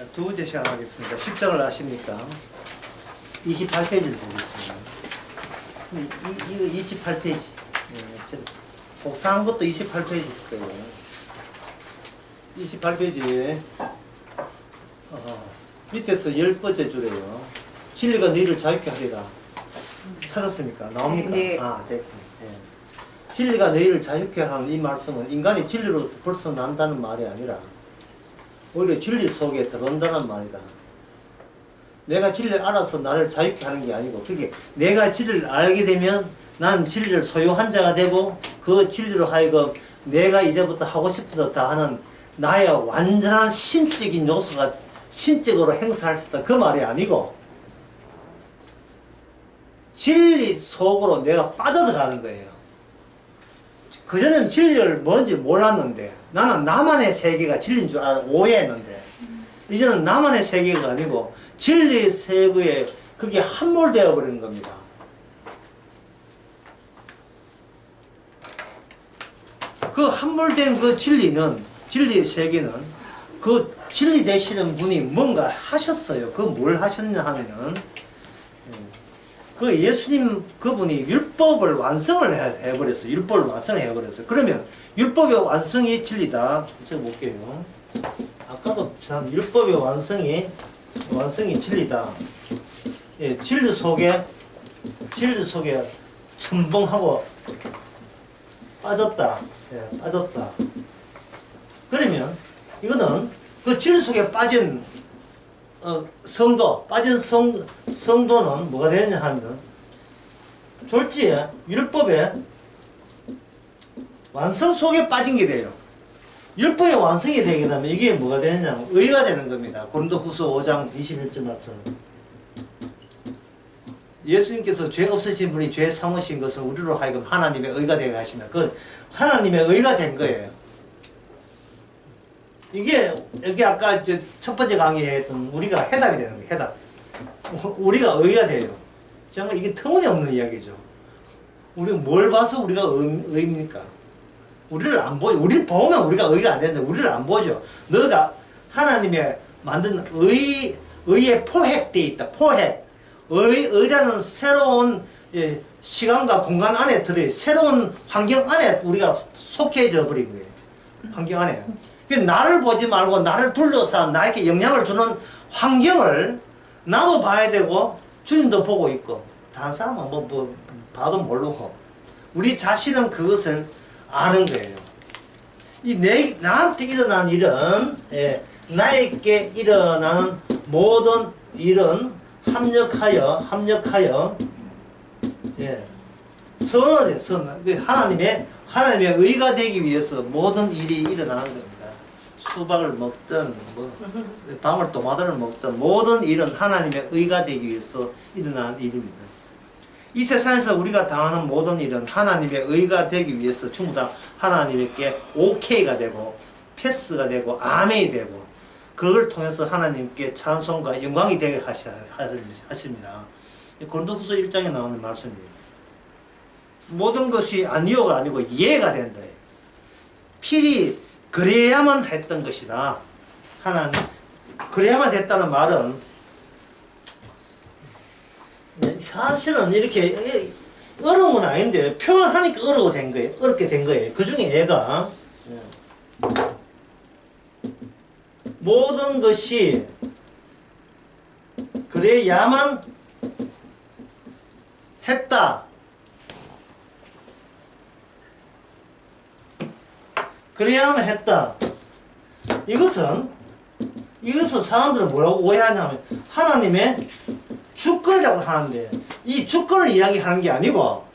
자, 두 번째 시작하겠습니다. 십자가를 아십니까? 28페이지를 보겠습니다. 이거 28페이지. 복사한 것도 28페이지 거예요. 28페이지에 밑에서 10번째 줄에요. 진리가 너희를 자유케 하리라. 찾았습니까? 나옵니까? 네. 아, 됐고. 네. 진리가 너희를 자유케 하는 이 말씀은 인간이 진리로 벌써 난다는 말이 아니라 오히려 진리 속에 들어온다는 말이다. 내가 진리를 알아서 나를 자유케 하는 게 아니고, 그게 내가 진리를 알게 되면 난 진리를 소유한 자가 되고, 그 진리로 하여금 내가 이제부터 하고 싶은 것 다 하는 나의 완전한 신적인 요소가 신적으로 행사할 수 있다. 그 말이 아니고, 진리 속으로 내가 빠져들어가는 거예요. 그전에는 진리를 뭔지 몰랐는데, 나는 나만의 세계가 진리인 줄 오해했는데, 이제는 나만의 세계가 아니고 진리 세계에 그게 함몰되어 버리는 겁니다. 그 함몰된 그 진리는, 진리의 세계는 그 진리 되시는 분이 뭔가 하셨어요. 그 뭘 하셨냐 하면은 그 예수님 그분이 율법을 완성을 해버렸어요. 율법을 완성을 해버렸어요. 그러면 율법의 완성이 진리다. 적어볼게요. 아까도 율법의 완성이 진리다. 예, 진리 속에 첨벙하고 빠졌다. 예, 빠졌다. 그러면 이거는 그 진리 속에 빠진 성도는 뭐가 되느냐 하면 졸지에 율법의 완성 속에 빠진 게 돼요. 율법의 완성이 되게 되면 이게 뭐가 되느냐, 의가 되는 겁니다. 고린도후서 5장 21절 말씀. 예수님께서 죄 없으신 분이 죄 삼으신 것은 우리로 하여금 하나님의 의가 되게 하시면 그 하나님의 의가 된 거예요. 이게 여기 아까 첫 번째 강의에 했던 우리가 해답이 되는 거예요. 해답. 우리가 의가 돼요. 정말 이게 터무니없는 이야기죠. 우리가 뭘 봐서 우리가 의입니까? 우리를 안 보죠. 우리를 보면 우리가 의가 안 되는데 우리를 안 보죠. 너가 하나님의 만든 의에 포획되어 있다. 포획. 의라는 새로운 시간과 공간 안에 들어있어요. 새로운 환경 안에 우리가 속해져 버린 거예요. 환경 안에. 나를 보지 말고 나를 둘러싼 나에게 영향을 주는 환경을 나도 봐야 되고 주님도 보고 있고 다른 사람은 뭐 봐도 모르고 우리 자신은 그것을 아는 거예요. 나한테 일어난 일은 나에게 일어나는 모든 일은 합력하여 선언 하나님의 의가 되기 위해서 모든 일이 일어나는 겁니다. 수박을 먹든 방울토마토를 먹든 모든 일은 하나님의 의가 되기 위해서 일어나는 일입니다. 이 세상에서 우리가 당하는 모든 일은 하나님의 의가 되기 위해서 전부 다 하나님께 오케이가 되고 패스가 되고 아멘이 되고 그걸 통해서 하나님께 찬송과 영광이 되게 하십니다. 고린도후서 1장에 나오는 말씀입니다. 모든 것이 아니오가 아니고 예가 된다. 필히 그래야만 했던 것이다. 하나님 그래야만 됐다는 말은 사실은 이렇게 어려운 건 아닌데 표현하니까 어렵게 된 거예요. 그 중에 얘가 모든 것이 그래야만 했다. 그래야만 했다. 이것은 사람들은 뭐라고 오해하냐면 하나님의 주권이라고 하는데 이 주권을 이야기하는 게 아니고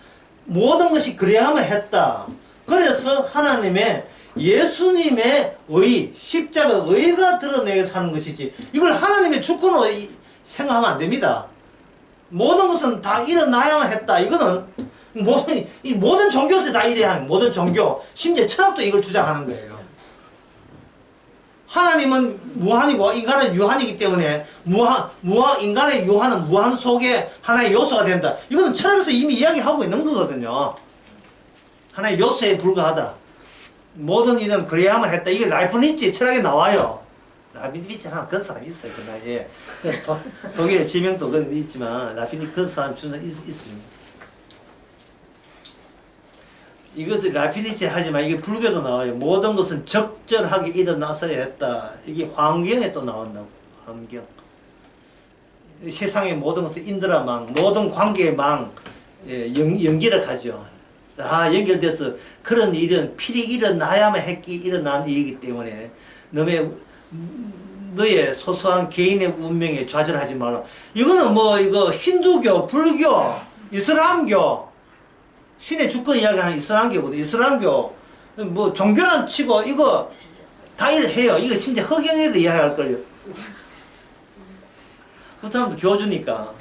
모든 것이 그래야만 했다. 그래서 하나님의 예수님의 의, 십자가 의가 드러내서 하는 것이지 이걸 하나님의 주권으로 생각하면 안 됩니다. 모든 것은 다 일어나야만 했다. 이거는 모든 종교에서 다 이래야 하는 모든 종교, 심지어 철학도 이걸 주장하는 거예요. 하나님은 무한이고 인간은 유한이기 때문에 인간의 유한은 무한 속에 하나의 요소가 된다. 이거는 철학에서 이미 이야기하고 있는 거거든요. 하나의 요소에 불과하다. 모든 일은 그래야만 했다. 이게 라이프니치 철학에 나와요. 라피니치 하나 그런 사람이 있어요. 그 나이에. 독일의 지명도 그런 게 있지만 라피니 그런 사람 주는 있어요. 이것을 라피니치 하지만 이게 불교도 나와요. 모든 것은 적절하게 일어나서야 했다. 이게 환경에 또 나온다고. 환경. 세상의 모든 것은 인드라망, 모든 관계의 망, 연기를 하죠. 다 연결돼서 그런 일은 필히 일어나야만 일어난 일이기 때문에 너의 소소한 개인의 운명에 좌절하지 말라. 이거는 뭐 이거 힌두교, 불교, 이슬람교, 신의 주권 이야기하는 이슬람교보다 이슬람교 뭐 종교란 치고 이거 다 해요. 이거 진짜 허경에도 이야기할 걸요. 그 사람도 교주니까.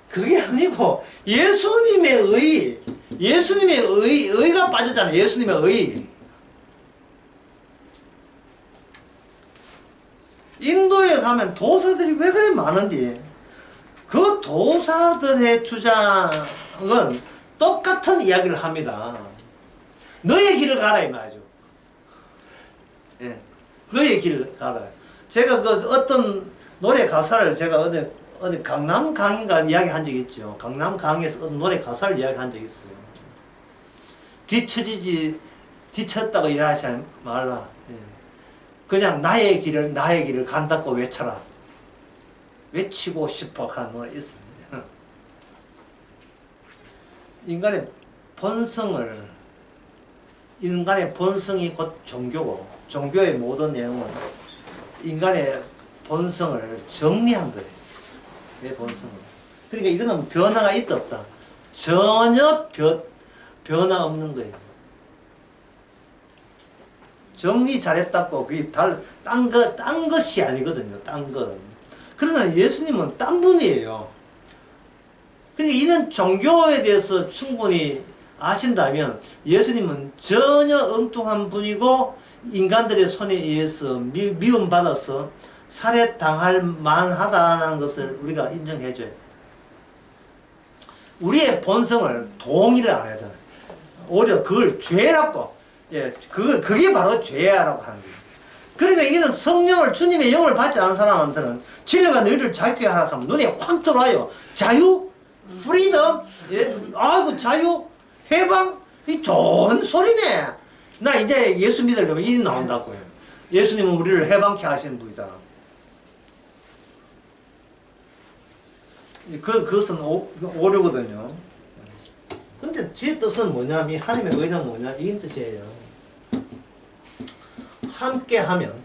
그게 아니고 예수님의 의가 빠졌잖아요. 예수님의 의. 인도에 가면 도사들이 왜 그래 많은지, 그 도사들의 주장은 똑같은 이야기를 합니다. 너의 길을 가라 이 말이죠. 예, 너의 길을 가라. 제가 그 어떤 노래 가사를 제가 어디 강남 강인가 이야기 한 적이 있죠. 강남 강에서 노래 가사를 이야기 한 적이 있어요. 뒤쳤다고 이야기하지 말라. 예. 그냥 나의 길을 간다고 외쳐라. 외치고 싶어 하는 노래 있습니다. 인간의 본성이 곧 종교고, 종교의 모든 내용은 인간의 본성을 정리한 거예요. 내 본성을. 그러니까 이거는 변화가 있다 없다. 전혀 변화 없는 거예요. 정리 잘했다고 그게 딴 것이 아니거든요. 딴 것. 그러나 예수님은 딴 분이에요. 그러니까 이런 종교에 대해서 충분히 아신다면 예수님은 전혀 엉뚱한 분이고 인간들의 손에 의해서 미움받아서 살해당할 만하다는 것을 우리가 인정해줘요. 우리의 본성을 동의를 안 하잖아요. 오히려 그걸 죄라고, 그게 바로 죄라고 하는 거예요. 그러니까 이게는 성령을, 주님의 영을 받지 않은 사람한테는 진리가 너희를 자유케 하라 하면 눈에 확 들어와요. 자유? 프리덤? 아이고, 자유? 해방? 이 좋은 소리네. 나 이제 예수 믿으려면 이 나온다고요. 예수님은 우리를 해방케 하시는 분이다. 그것은 오류거든요. 근데 뒤에 뜻은 뭐냐면, 하나님의 의는 뭐냐? 이 뜻이에요. 함께하면,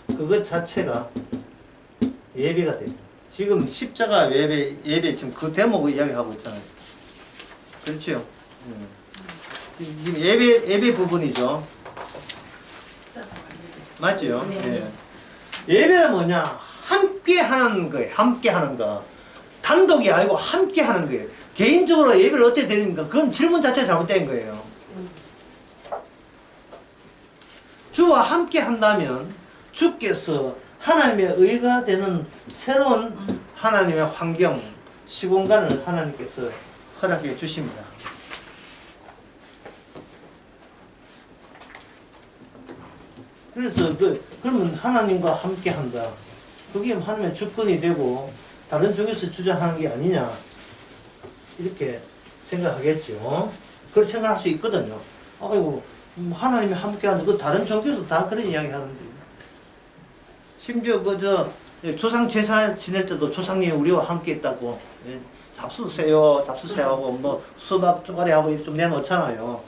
그것 자체가 예배가 됩니다. 지금 십자가 예배 지금 그 대목을 이야기하고 있잖아요. 그렇죠? 지금 예배 부분이죠. 맞죠? 네. 예배는 뭐냐? 함께 하는 거예요. 함께 하는 거. 단독이 아니고 함께 하는 거예요. 개인적으로 예배를 어떻게 드립니까? 그건 질문 자체가 잘못된 거예요. 주와 함께 한다면 주께서 하나님의 의가 되는 새로운 하나님의 환경, 시공간을 하나님께서 허락해 주십니다. 그래서 그러면 하나님과 함께 한다. 그게 하나님의 주권이 되고 다른 종교에서 주장하는 게 아니냐, 이렇게 생각하겠죠. 그렇게 생각할 수 있거든요. 아이고, 하나님이 함께 하는데 그 다른 종교도 다 그런 이야기 하는데, 심지어 조상 제사 지낼 때도 조상님이 우리와 함께 있다고, 잡수세요 하고 뭐 수박 쪼가리 하고 좀 내놓잖아요.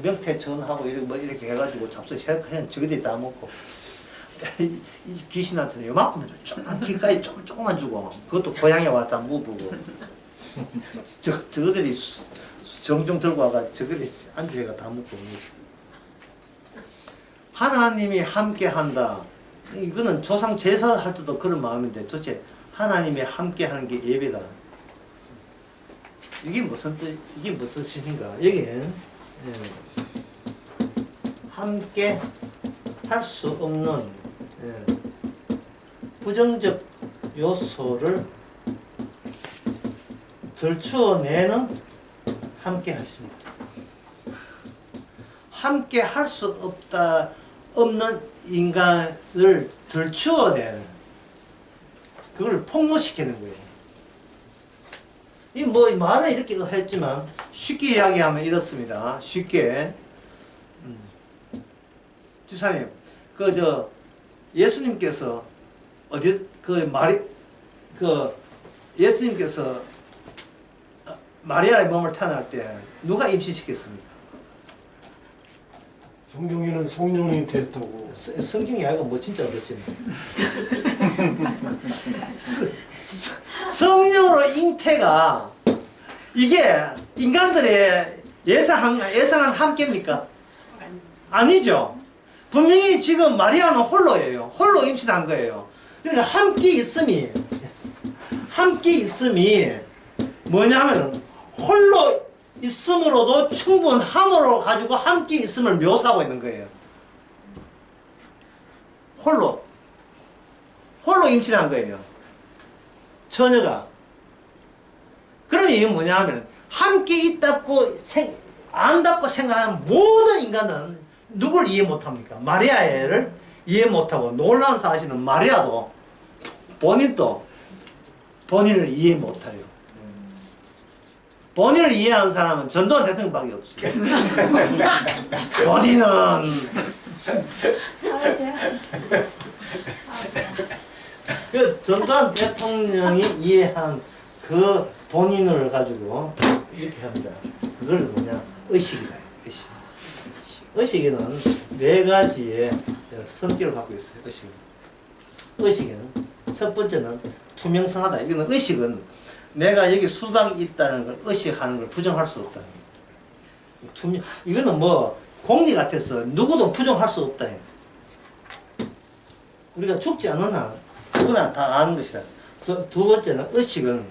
명태전하고 이렇게 해가지고 잡수 그냥 저기들이 다 먹고. 이 귀신한테는 요만큼 조그만 길가에 조금만 주고, 그것도 고향에 왔다 무부고. 저거들이 정종 들고 와가 저거들이 안주해가 다 먹고. 하나님이 함께 한다. 이거는 조상 제사할 때도 그런 마음인데, 도대체 하나님이 함께 하는 게 예배다. 이게 무슨 뜻인가? 여기는 함께 할 수 없는 부정적 요소를 들추어내는 함께 하십니다. 함께 할 수 없는 인간을 들추어내는, 그걸 폭로시키는 거예요. 이 뭐 말은 이렇게 했지만 쉽게 이야기하면 이렇습니다. 쉽게. 집사님, 예수님께서 예수님께서 마리아의 몸을 태어날 때 누가 임신시켰습니까? 성경에는 성령이 됐다고. 성경이 아니고 뭐 진짜 어렵지. 성령으로 잉태가 이게 인간들의 예상한 함께입니까? 아니죠. 분명히 지금 마리아는 홀로예요. 홀로 임신한 거예요. 그러니까 함께 있음이 뭐냐면 홀로 있음으로도 충분함으로 가지고 함께 있음을 묘사하고 있는 거예요. 홀로 임신한 거예요. 처녀가. 그러면 이게 뭐냐 하면 함께 있다고 안다고 생각하는 모든 인간은 누굴 이해 못합니까? 마리아를 이해 못하고, 놀라운 사실은 마리아도 본인도 본인을 이해 못해요. 본인을 이해하는 사람은 전두환 대통령밖에 없어요. 본인은 그 전두환 대통령이 이해한 그 본인을 가지고 이렇게 합니다. 그걸 뭐냐? 의식이다. 의식. 의식에는 네 가지의 성격을 갖고 있어요. 의식에는 첫 번째는 투명성하다. 이거는 의식은 내가 여기 수박이 있다는 걸 의식하는 걸 부정할 수 없다는 거예요. 이거는 뭐 공리 같아서 누구도 부정할 수 없다. 우리가 죽지 않는 한 누구나 다 아는 것이다. 두 번째는 의식은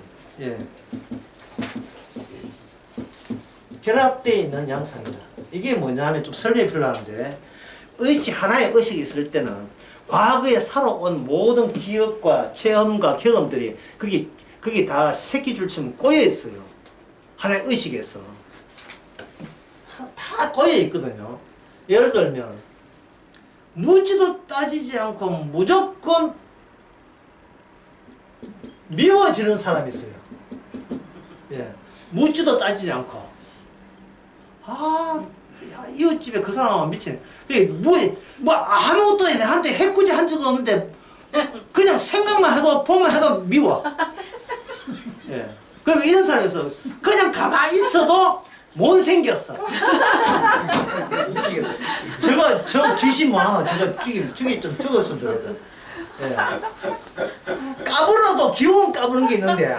결합되어 있는 양상이다. 이게 뭐냐면 좀 설명이 필요한데, 하나의 의식이 있을 때는 과거에 살아온 모든 기억과 체험과 경험들이 거기 다 새끼줄처럼 꼬여 있어요. 하나의 의식에서 다 꼬여 있거든요. 예를 들면 묻지도 따지지 않고 무조건 미워지는 사람이 있어요. 묻지도 따지지 않고, 이웃집에 그 사람은 미친. 뭐 아무것도 내한테 해코지 한 적 없는데 그냥 생각만 해도 보면 해도 미워. 그리고 이런 사람이 있어. 그냥 가만히 있어도 못생겼어. 미치겠어. 저 귀신 뭐 하나 죽이 좀 죽었으면 좋겠다. 까불어도 귀여운 까부는 게 있는데,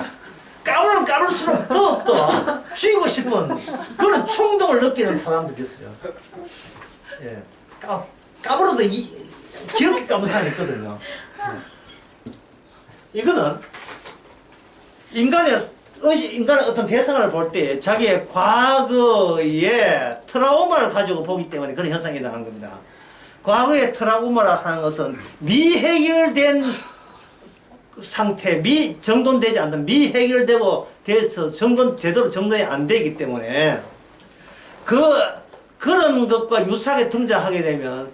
까불면 까불수록 더 죽이고 싶은 그런 충동을 느끼는 사람들이 있어요. 까불어도 귀엽게 까부는 사람이 있거든요. 이거는 인간의 어떤 대상을 볼 때 자기의 과거의 트라우마를 가지고 보기 때문에 그런 현상이 나는 겁니다. 과거의 트라우마라는 것은 미해결된 상태, 정돈되지 않는 미해결되고 돼서 제대로 정돈이 안 되기 때문에 그런 것과 유사하게 등장하게 되면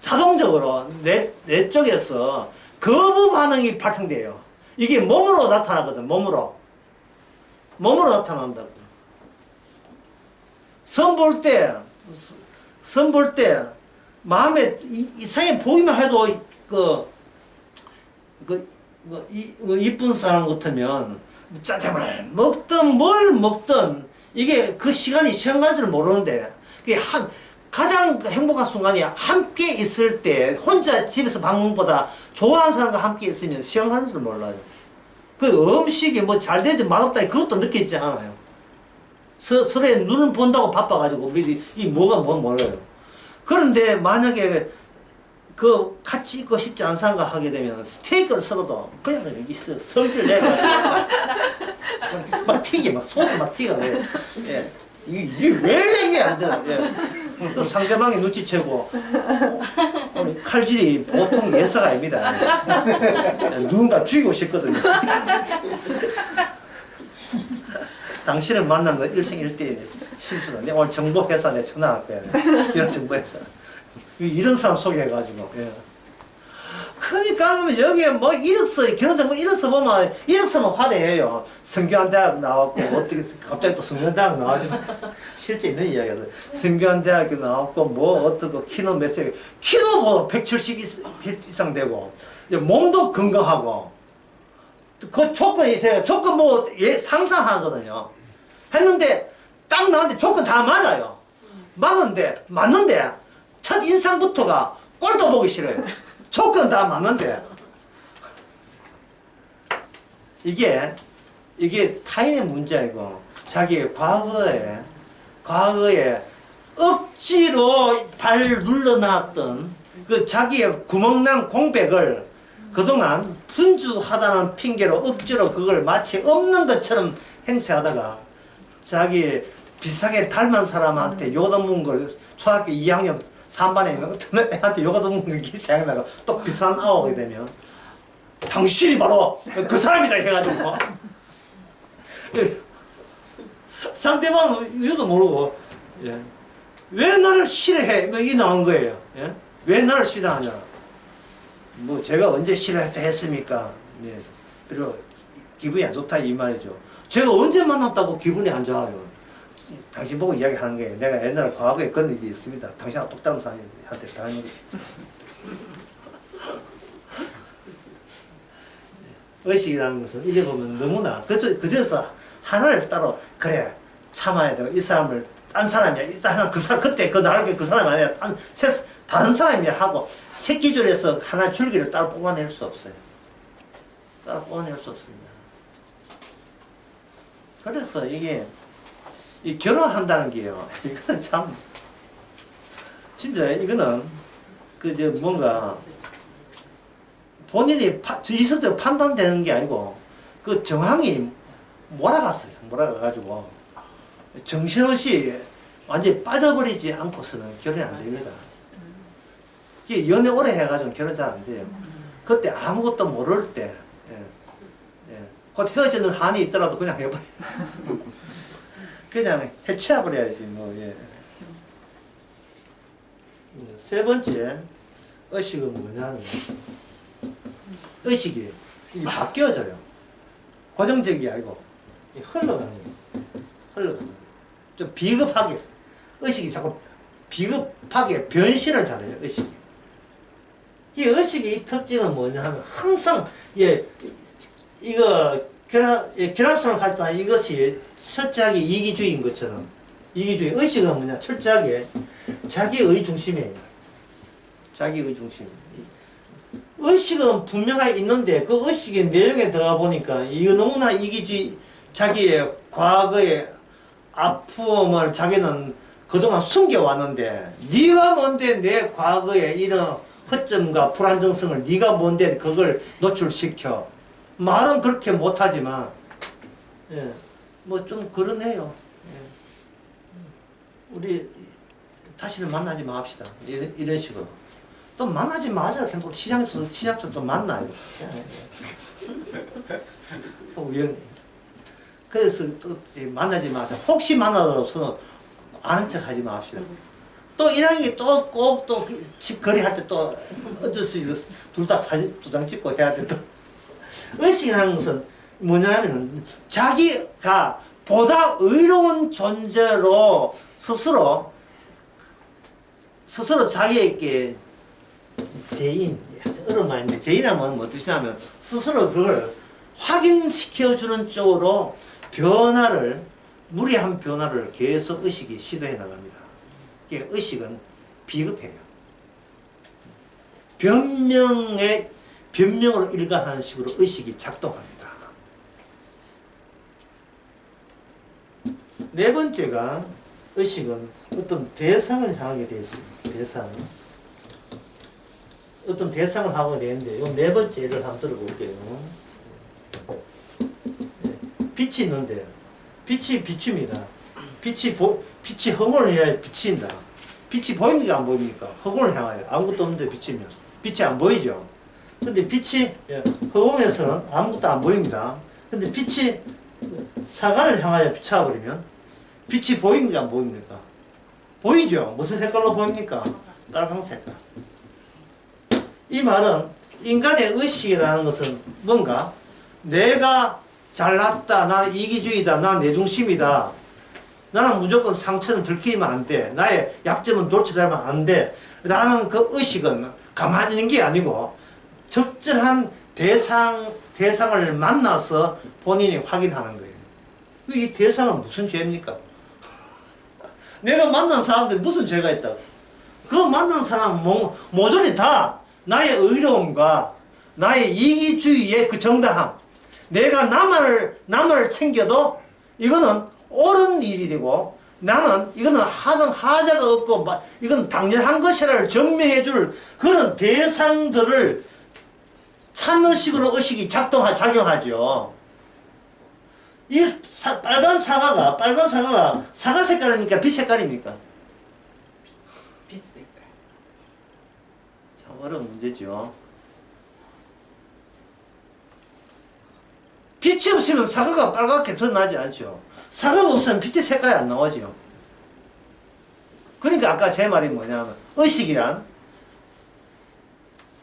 자동적으로 내 쪽에서 거부 반응이 발생돼요. 이게 몸으로 나타나거든. 몸으로 나타난다고. 선 볼 때 마음에 이상하게 보기만 해도 이쁜 사람 같으면 짜장을 먹든 뭘 먹든 이게 그 시간 가는 줄 모르는데, 그게 가장 행복한 순간이 함께 있을 때, 혼자 집에서 방문보다 좋아하는 사람과 함께 있으면 시간 가는 줄 몰라요. 그 음식이 뭐 잘 되지 맛없다 그것도 느끼지 않아요. 서로의 눈을 본다고 바빠가지고 이 뭐가 몰라요. 그런데 만약에 같이 있고 싶지 않은 사람과 하게 되면 스테이크를 썰어도 그냥 여기 설기를 내가지고 막 튀게, 막 소스 막 튀가. 이게 왜 이게 안 되나. 또 상대방이 눈치채고, 칼질이 보통 예사가 아닙니다. 누군가 죽이고 싶거든요. 당신을 만난 건 일생일대의 실수다. 내가 오늘 정보회사 내 전화할 거야. 이런 정보회사. 이런 사람 소개해가지고. 예. 그러니까 여기에 뭐 1억서 결혼정보 1억서 보면 1억서는 화려해요. 성균관대학 나왔고 어떻게 갑자기 또 성균관대학 나와가지고 실제 있는 이야기였어요. 성균관대학교 나왔고 뭐 어떻고 키도 몇 세, 키도 뭐 170 이상 되고 몸도 건강하고 그 조건이 있어요. 조건 뭐 예, 상상하거든요. 했는데 딱 나왔는데 조건 다 맞아요. 맞는데 첫 인상부터가 꼴도 보기 싫어요. 조건 다 맞는데 이게 타인의 문제이고 자기의 과거에 억지로 발 눌러놨던 그 자기의 구멍난 공백을 그동안 분주하다는 핑계로 억지로 그걸 마치 없는 것처럼 행세하다가 자기 비슷하게 닮은 사람한테 요도문 걸 초등학교 2학년 3반에 있는 어떤 애한테 요도문 걸 생각나가 또 비슷한 아오게 되면 당신이 바로 그 사람이다 해가지고 상대방은 이유도 모르고 예. 왜 나를 싫어해? 이 나온 거예요. 예? 왜 나를 싫어하냐? 뭐 제가 언제 싫어했다 했습니까? 예. 그리고 기분이 안 좋다 이 말이죠. 제가 언제 만났다고 기분이 안 좋아요? 당신 보고 이야기하는 거예요. 내가 옛날에 과거에 그런 일이 있습니다. 당신하고 똑다른 사람한테 당연히 의식이라는 것은 이래 보면 너무나 그저서 하나를 따로 그래 참아야 되고 이 사람을 딴 사람이야 이 사람 그 사람 그때 그 나를 그 사람이 아니라 다른 사람이야 하고 새끼줄에서 하나 줄기를 따로 뽑아낼 수 없어요. 따로 뽑아낼 수 없습니다. 그래서 이게 이 결혼한다는 게요. 이거는 참 진짜 이거는 그저 뭔가 본인이 이성적으로 판단되는 게 아니고 그 정황이 몰아갔어요. 몰아가가지고 정신없이 완전히 빠져버리지 않고서는 결혼이 안 됩니다. 이게 연애 오래 해가지고 결혼 잘 안 돼요. 그때 아무것도 모를 때 곧 헤어지는 한이 있더라도 그냥 해버려. 그냥 해치워버려야지 뭐. 예. 세 번째 의식은 뭐냐면 의식이 바뀌어져요. 고정적이 아니고 흘러가는 거예요. 흘러가는 거예요. 좀 비겁하게 의식이 자꾸 비겁하게 변신을 잘해요. 의식이. 이 의식의 특징은 뭐냐 하면 항상 이거 결합성을 가졌다 이것이 철저하게 이기주의인 것처럼 이기주의 의식은 뭐냐 철저하게 자기의 중심이에요. 자기의 중심. 의식은 분명하게 있는데 그 의식의 내용에 들어가 보니까 이거 너무나 이기주의 자기의 과거의 아픔을 자기는 그동안 숨겨왔는데 네가 뭔데 내 과거의 이런 허점과 불안정성을 네가 뭔데 그걸 노출시켜 말은 그렇게 못하지만 예, 뭐 좀 그러네요. 예. 우리 다시는 만나지 맙시다. 이런 식으로 또 만나지 마자. 또 시장에서 또 만나요. 우연. 그래서 또 만나지 마자. 혹시 만나더라도 아는 척 하지 맙시다. 또 이랑이 또 꼭 또 집 거래할 때 또 어쩔 수 있어. 둘 다 사진 2장 찍고 해야 돼. 또 의식이라는 것은 뭐냐면은 자기가 보다 의로운 존재로 스스로 자기에게 죄인, 어려운 말인데 죄인하면 뭐 뜻이냐면 스스로 그걸 확인시켜주는 쪽으로 무리한 변화를 계속 의식이 시도해 나갑니다. 이게 의식은 비겁해요. 변명으로 일관하는 식으로 의식이 작동합니다. 네 번째가 의식은 어떤 대상을 향하게 되어 있습니다. 어떤 대상을 하게 되는데 이 네 번째 예를 한번 들어볼게요. 빛이 있는데 빛이 비춥니다. 빛이 허공을 해야 비친다. 빛이 보입니까 안 보입니까? 허공을 향하여 아무것도 없는데 비치면 빛이 안 보이죠. 근데 빛이 허공에서는 아무것도 안 보입니다. 근데 빛이 사과를 향하여 비춰버리면 빛이 보입니까 안 보입니까? 보이죠? 무슨 색깔로 보입니까? 빨간 색깔. 이 말은 인간의 의식이라는 것은 뭔가 내가 잘났다, 나는 이기주의다, 나는 내중심이다, 나는 무조건 상처는 들키면 안 돼, 나의 약점은 돌쳐달면 안 돼 라는 그 의식은 가만히 있는 게 아니고 적절한 대상을 만나서 본인이 확인하는 거예요. 이 대상은 무슨 죄입니까? 내가 만난 사람들이 무슨 죄가 있다고? 그 만난 사람은 모조리 다 나의 의로움과 나의 이기주의의 그 정당함, 내가 남을 챙겨도 이거는 옳은 일이 되고 나는 이거는 하는 하자가 없고 이건 당연한 것이라를 증명해 줄 그런 대상들을 찾는 식으로 의식이 작용하죠. 이 빨간 사과가 사과 색깔입니까? 빛 색깔입니까? 빛 색깔. 참 어려운 문제죠. 빛이 없으면 사과가 빨갛게 드러나지 않죠. 사과가 없으면 빛의 색깔이 안 나오죠. 그러니까 아까 제 말이 뭐냐면 의식이란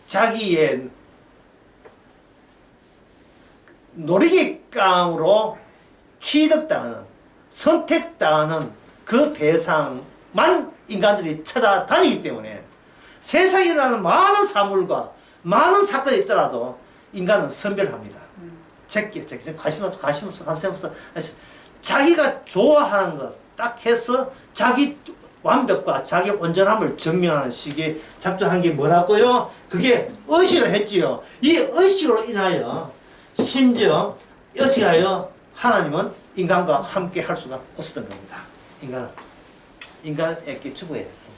자기의 놀이기감으로 취득당하는, 선택당하는 그 대상만 인간들이 찾아다니기 때문에 세상에 일어나는 많은 사물과 많은 사건이 있더라도 인간은 선별합니다. 제끼 관심 없어. 자기가 좋아하는 것 딱 해서 자기 완벽과 자기 온전함을 증명하는 식의 작동한 게 뭐라고요? 그게 의식을 했지요. 이 의식으로 인하여 심지어 의식하여 하나님은 인간과 함께 할 수가 없었던 겁니다. 인간에게 주고야 했고.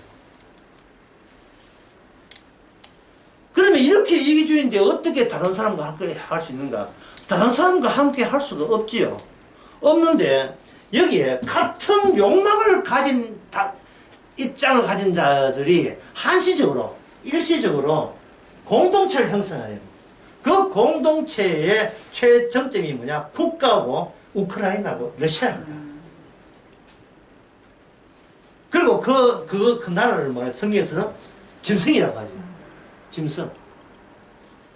그러면 이렇게 이기주의인데 어떻게 다른 사람과 함께 할 수 있는가? 다른 사람과 함께 할 수가 없지요. 없는데 여기에 같은 욕망을 가진 입장을 가진 자들이 한시적으로 일시적으로 공동체를 형성해요. 그 공동체의 최정점이 뭐냐? 국가고 우크라이나고 러시아입니다. 그리고 그 나라를 뭐냐? 성경에서는 짐승이라고 하죠. 짐승.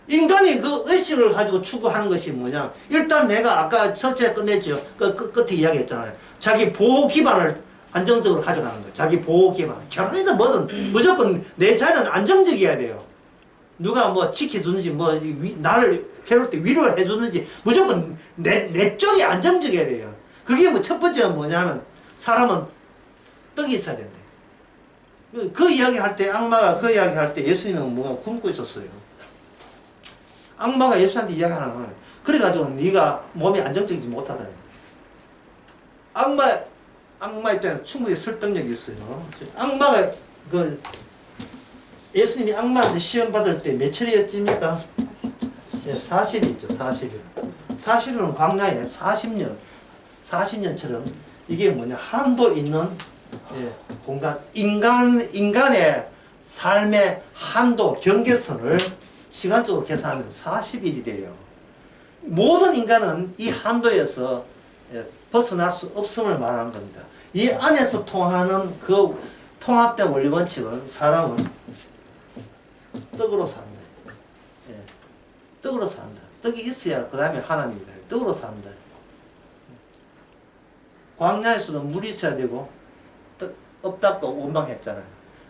인간이 그 의식을 가지고 추구하는 것이 뭐냐? 일단 내가 아까 첫째 끝냈죠. 끝에 이야기했잖아요. 자기 보호 기반을 안정적으로 가져가는 거예요. 자기 보호 기반. 결혼이든 뭐든 무조건 내 자녀는 안정적이어야 돼요. 누가 뭐 지켜주는지 나를 괴로울 때 위로를 해주는지 무조건 내 쪽이 안정적이어야 돼요. 그게 뭐 첫 번째가 뭐냐면 사람은 떡이 있어야 된대. 그 이야기 할 때 악마가 그 이야기 할 때 예수님은 뭔가 굶고 있었어요. 악마가 예수한테 이야기하는 거예요. 그래가지고 네가 몸이 안정적이지 못하다. 악마 입장에서 충분히 설득력이 있어요. 악마가 예수님이 악마한테 시험 받을 때 며칠이었습니까? 40일 있죠. 40일. 40일은 광야에 40년처럼 이게 뭐냐? 한도 있는 공간. 인간의 삶의 한도, 경계선을 시간적으로 계산하면 40일이 돼요. 모든 인간은 이 한도에서 벗어날 수 없음을 말하는 겁니다. 이 안에서 통하는 그 통합된 원리 원칙은 사람은 떡으로 산다. 떡으로 산다. 떡이 있어야 그 다음에 하나님이다. 떡으로 산다. 광야에서도 물이 있어야 되고 없다고 원망했잖아요.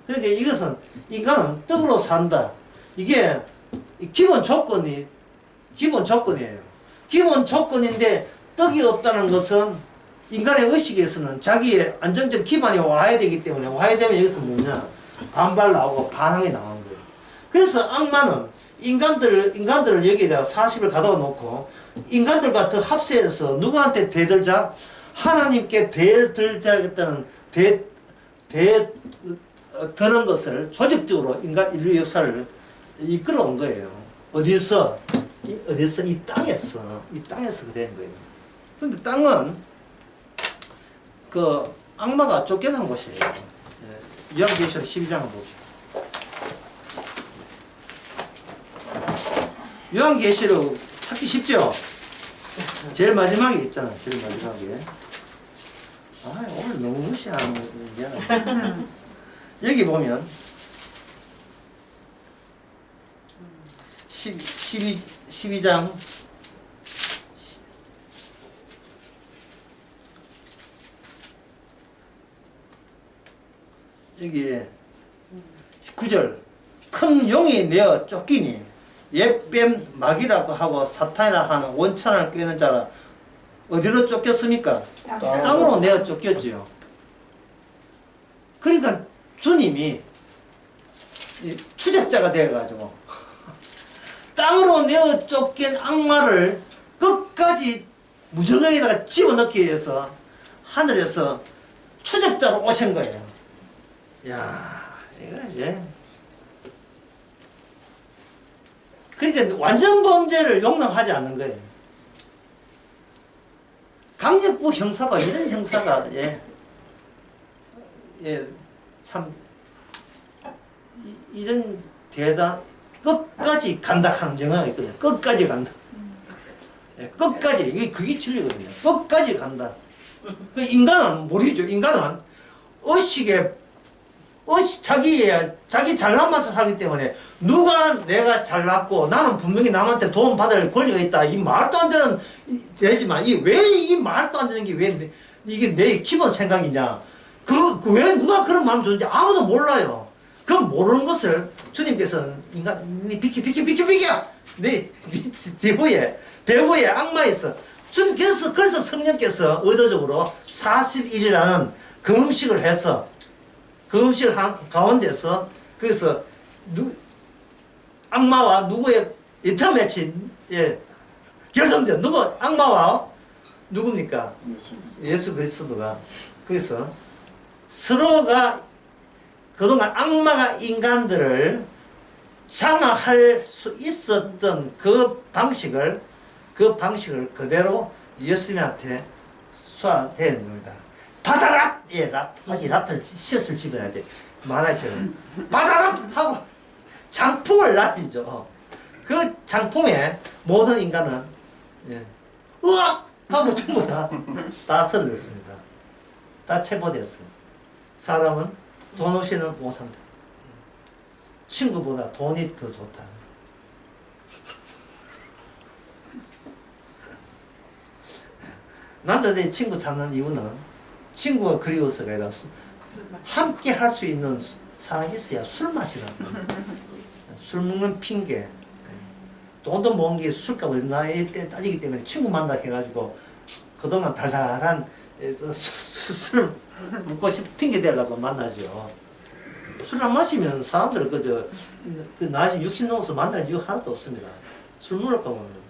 그러니까 이것은 인간은 떡으로 산다. 이게 기본 조건이에요. 기본 조건인데 떡이 없다는 것은 인간의 의식에서는 자기의 안정적 기반이 와야 되기 때문에 와야 되면 여기서 뭐냐? 반발 나오고 반항이 나오는 거예요. 그래서 악마는 인간들을 여기에다가 40을 가져다 놓고 인간들과 더 합세해서 누구한테 대들자? 하나님께 대들자겠다는 드는 것을 조직적으로 인류 역사를 이끌어온 거예요. 어디서? 이 땅에서 된 거예요. 근데 땅은 그 악마가 쫓겨난 곳이에요. 요한계시록 12장을 봅시다. 요한계시록 찾기 쉽죠? 제일 마지막에 있잖아. 제일 마지막에. 아, 오늘 너무 무시하는 거야. 여기 보면 12장 여기 9절 큰 용이 내어 쫓기니 옛뱀 마귀라고 하고 사탄이라 하는 원천을 꿰는 자라 어디로 쫓겼습니까? 땅으로 내어 쫓겼지요. 그러니까 주님이 이 추적자가 되어가지고 땅으로 내어 쫓긴 악마를 끝까지 무저강에다가 집어넣기 위해서 하늘에서 추적자로 오신 거예요. 야, 이거 이제 그러니까 완전 범죄를 용납하지 않는 거예요. 강력부 형사가 이런 형사가 참 이런 대단 끝까지 간다 하는 영화가 있거든요. 끝까지 간다. 끝까지 이게 그게 진리거든요. 끝까지 간다. 그 인간은 모르죠. 인간은 자기 잘난 맛을 살기 때문에 누가 내가 잘났고 나는 분명히 남한테 도움 받을 권리가 있다. 이 말도 안 되는 되지만 왜 이 말도 안 되는 게 왜 이게 내 기본 생각이냐? 왜 누가 그런 마음 주는지 아무도 몰라요. 그 모르는 것을 주님께서는 인간 비켜 네 배후에 악마 있어. 주님께서 그래서 성령께서 의도적으로 40일이라는 그 음식을 해서 그 음식 가운데서 그래서 악마와 누구의 인터매치 결성전 누구 악마와 누굽니까? 예수 그리스도가 그래서 서로가 그동안 악마가 인간들을 장악할 수 있었던 그 방식을 그대로 예수님한테 수화된 겁니다. 바다락! 다시 랏을 시옷을 집어야 돼. 만화처럼. 바다락! 하고 장풍을 날리죠. 그 장풍에 모든 인간은, 으악! 하고 전부 다 쓰러졌습니다. 다 체포되었어요. 사람은 돈 없이는 못 산다. 친구보다 돈이 더 좋다. 남자들이 친구 찾는 이유는 친구가 그리워서가 아니라 함께 할 수 있는 사람이 있어야 술 마시라서. 술 먹는 핑계. 돈도 모은 게 술값 나이 때 따지기 때문에 친구 만나 해가지고 그동안 달달한 술 먹고 싶은 핑계 대려고 만나죠. 술 안 마시면 사람들 그 나중에 60 넘어서 만날 이유 하나도 없습니다. 술 먹을 거면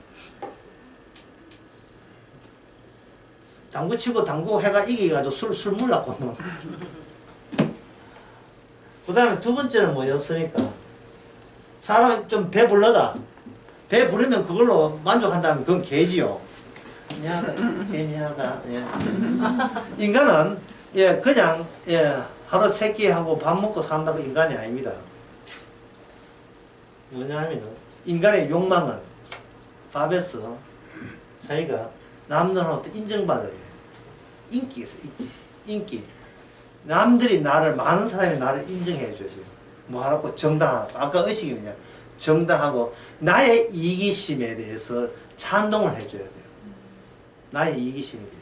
당구 치고 당구 해가 이기가지고 술 물라고. 그 다음에 두 번째는 뭐였습니까? 사람이 좀 배불러다. 배 부르면 그걸로 만족한다면 그건 개지요. 미안하다. 인간은 그냥 하루 세 끼 하고 밥 먹고 산다고 인간이 아닙니다. 뭐냐면 인간의 욕망은 밥에서 자기가 남들한테 인정받아야 돼. 인기 있어. 인기. 남들이 많은 사람이 나를 인정해 줘야지. 뭐 하라고 정당하고 아까 의식이 뭐냐 정당하고 나의 이기심에 대해서 찬동을 해줘야 돼요. 나의 이기심에 대해서.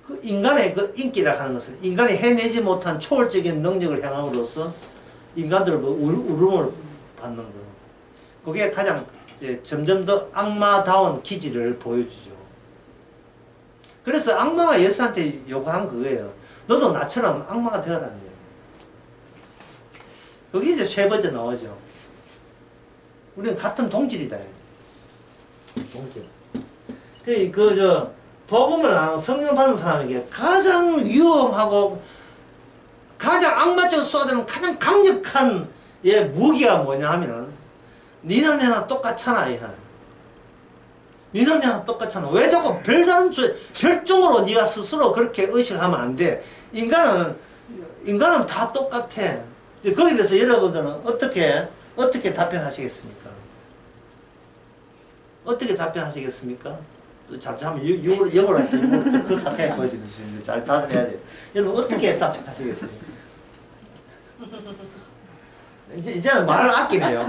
그 인간의 그 인기라 하는 것은 인간이 해내지 못한 초월적인 능력을 향함으로써 인간들 울음을 받는 거. 그게 가장 점점 더 악마다운 기질을 보여주죠. 그래서 악마가 예수한테 요구한 그거예요. 너도 나처럼 악마가 되어라는 거예요. 그게 이제 세 번째 나오죠. 우리는 같은 동질이다. 동질. 복음을 안 하고 성령 받은 사람에게 가장 위험하고 가장 악마적으로 쏘아대는 가장 강력한 무기가 뭐냐 하면은 니나 내나 똑같잖아. 니나 내나 똑같잖아. 왜 자꾸 별종으로 네가 스스로 그렇게 의식하면 안 돼. 인간은 다 똑같아. 거기에 대해서 여러분들은 어떻게 답변하시겠습니까? 어떻게 답변하시겠습니까? 또 잡자면 영어로 했으면 그 사태가 벌어지는 거죠. 잘 답변해야 돼요. 여러분 어떻게 답변하시겠습니까? 이제는 말을 아끼네요.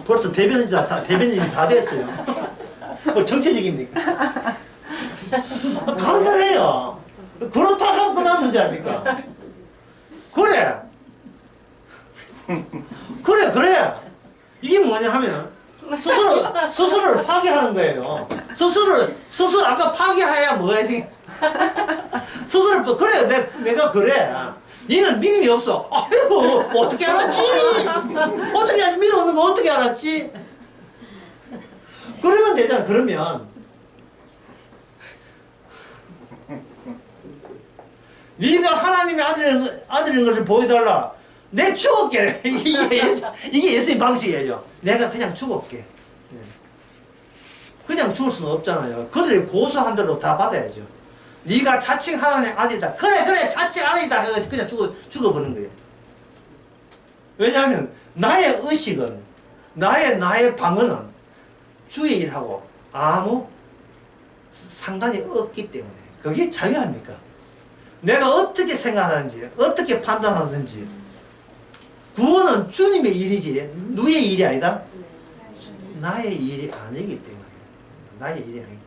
벌써 대변인이 다 됐어요. 뭐 정치적입니까? 간단해요. 그렇다 하고 끝난 문제 아닙니까? 그래. 그래. 이게 뭐냐 하면 스스로를 파괴하는 거예요. 스스로 아까 파괴해야 뭐 해야 돼? 스스로 그래 내가 그래. 니는 믿음이 없어. 아이고 어떻게 알았지? 어떻게 믿음 없는 거 어떻게 알았지? 그러면 되잖아. 그러면 네가 하나님의 아들인 것을 보여달라. 내 죽을게. 이게 예수의 방식이에요. 내가 그냥 죽을게. 그냥 죽을 수는 없잖아요. 그들이 고소한 대로 다 받아야죠. 네가 자칭 하나님의 아들이다. 그래 자칭 아들이다. 그냥 죽어버리는 거예요. 왜냐하면 나의 의식은 나의 방언은 주의 일하고 아무 상관이 없기 때문에 그게 자유합니까? 내가 어떻게 생각하는지 어떻게 판단하는지 구원은 주님의 일이지 누구의 일이 아니다? 나의 일이 아니기 때문에 나의 일이 아니기 때문에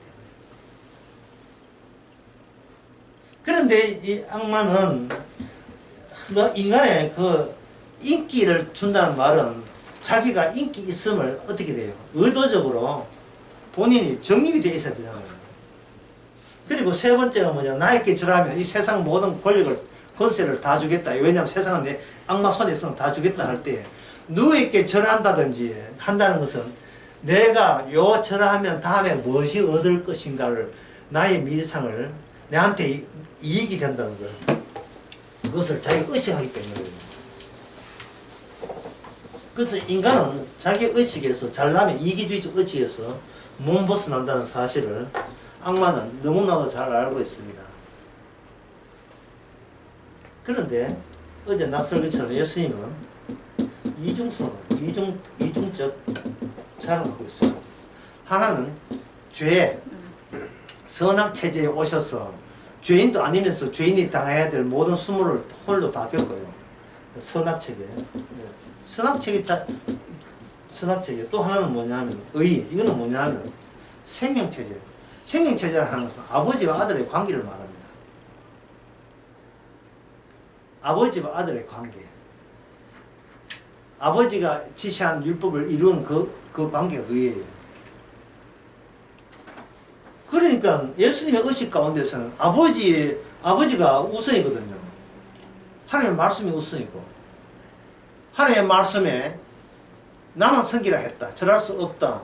그런데 이 악마는 인간의 그 인기를 준다는 말은 자기가 인기 있음을 어떻게 돼요? 의도적으로 본인이 정립이 되어 있어야 되잖아요. 그리고 세 번째가 뭐냐? 나에게 절하면 이 세상 모든 권력을 권세를 다 주겠다. 왜냐하면 세상은 내 악마 손에 있으면 다 주겠다 할 때 누구에게 절한다든지 한다는 것은 내가 요 절하면 다음에 무엇이 얻을 것인가를 나의 미래상을 내한테 이익이 된다는 거예요. 그것을 자기가 의식하기 때문에 그래서 인간은 자기 의식에서 잘나면 이기주의적 의식에서 못 벗어난다는 사실을 악마는 너무나도 잘 알고 있습니다. 그런데 어제 낯설기처럼 예수님은 이중적 자랑하고 있어요. 하나는 죄, 선악체제에 오셔서 죄인도 아니면서 죄인이 당해야 될 모든 수모를 홀로 다 겪어요. 선악체제. 선악체제. 또 하나는 뭐냐면 의. 이거는 뭐냐면 생명체제. 생명체제라는 하는 것은 아버지와 아들의 관계를 말합니다. 아버지와 아들의 관계. 아버지가 지시한 율법을 이룬 그 관계가 의예요. 그러니까 예수님의 의식 가운데서는 아버지가 우선이거든요. 하나님의 말씀이 우선이고 하나님의 말씀에 나만 섬기라 했다. 절할 수 없다.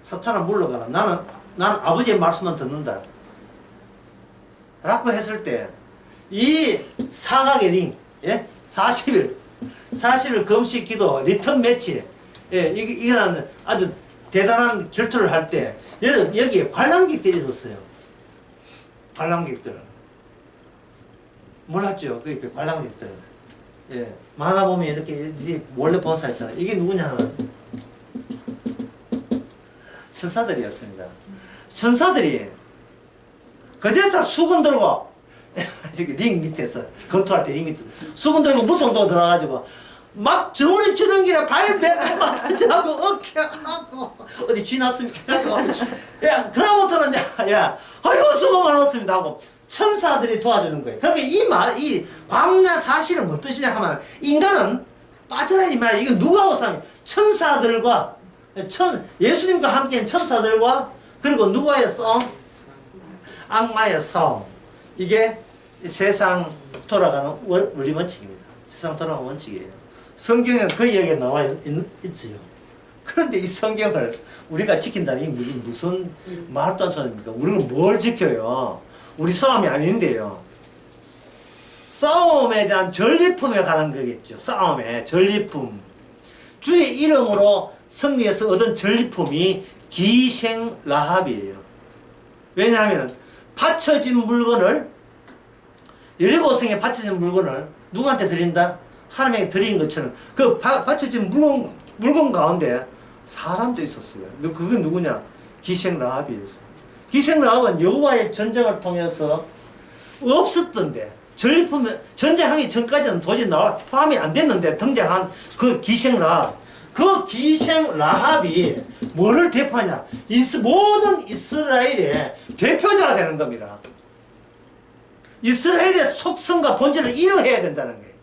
사탄아 물러가라. 나는 아버지의 말씀만 듣는다. 라고 했을 때 이 사각의 링, 40일 금식 기도 리턴 매치, 이거는 아주 대단한 결투를 할 때 여기에 관람객들이 있었어요. 관람객들 몰랐죠? 그 관람객들. 만화 보면 이렇게 원래 본사 있잖아요. 이게 누구냐 하면 천사들이었습니다. 천사들이 그제서 수건 들고 링 밑에서 건투할 때 링 밑에서 수건 들고 무통도 들어가지고 막 저울이 주는 길에 발 마사지하고 어깨하고 어디 쥐 났습니까? 야 그다음부터는 아이고 수고 많았습니다 하고 천사들이 도와주는 거예요. 그러니까 이 광야 사실은 뭔 뜻이냐 하면 인간은 빠져나가지 말이야. 이거 누구하고 싸우냐? 천사들과 예수님과 함께한 천사들과 그리고 누구와의 싸움? 악마의 싸움. 이게 세상 돌아가는 원리 원칙입니다. 세상 돌아가는 원칙이에요. 성경에 그 이야기가 나와 있지요. 그런데 이 성경을 우리가 지킨다니 무슨 말도 안 소리입니까? 우리는 뭘 지켜요? 우리 싸움이 아닌데요. 싸움에 대한 전리품에 관한 거겠죠. 싸움의 전리품. 주의 이름으로 승리해서 얻은 전리품이 기생 라합이에요. 왜냐하면 바쳐진 물건을 17성에 바쳐진 물건을 누구한테 드린다? 하나님에게 드린 것처럼 그 받쳐진 물건 가운데 사람도 있었어요. 그건 누구냐? 기생 라합이었어요. 기생 라합은 여호와의 전쟁을 통해서 없었던데 전쟁하기 전까지는 도저히 포함이 안 됐는데 등장한 그 기생 라합. 그 기생 라합이 뭐를 대표하냐? 모든 이스라엘의 대표자가 되는 겁니다. 이스라엘의 속성과 본질을 이어해야 된다는 거예요.